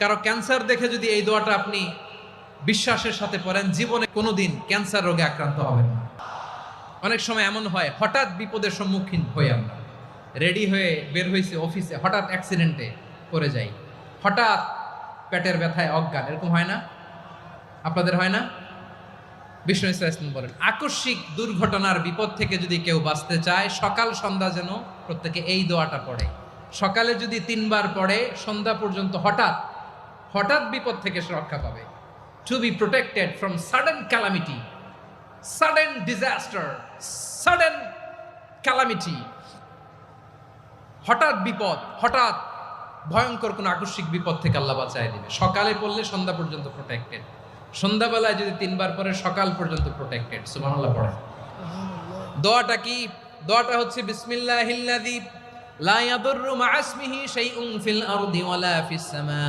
কারো ক্যান্সার দেখে যদি এই দোয়াটা আপনি বিশ্বাসের সাথে পড়েন, জীবনে কোনোদিন ক্যান্সার রোগে আক্রান্ত হবেন না। অনেক সময় এমন হয়, হঠাৎ বিপদের সম্মুখীন হই আমরা, রেডি হয়ে বের হয়েছে অফিসে, হঠাৎ অ্যাক্সিডেন্টে পড়ে যাই, হঠাৎ পেটের ব্যথায় অজ্ঞান, এরকম হয় না? আপনাদের হয় না? বিষ্ণু ইসলাম বলেন, আকস্মিক দুর্ঘটনার বিপদ থেকে যদি কেউ বাঁচতে চায়, সকাল সন্ধ্যা যেন প্রত্যেকে এই দোয়াটা পড়ে। সকালে যদি 3 বার পড়ে, সন্ধ্যা পর্যন্ত হঠাৎ হঠাৎ বিপদ থেকে সে রক্ষা পাবে। To be protected from sudden calamity, sudden disaster, sudden calamity, হঠাৎ বিপদ, হঠাৎ ভয়ঙ্কর কোন আকস্মিক বিপদ থেকে আল্লাহ বাঁচায় দিবে। সকালে পড়লে সন্ধ্যা পর্যন্ত প্রোটেক্টেড, সন্ধ্যাবেলায় যদি 3 বার পরে সকাল পর্যন্ত প্রোটেক্টেড। সুবহানাল্লাহ পড়ে। দোয়াটা কি? দোয়াটা হচ্ছে বিসমিল্লাহিল্লাযী লা ইয়াদুররু মা ইসমিহি শাইউন ফিল আরদি ওয়ালা ফিস সামা।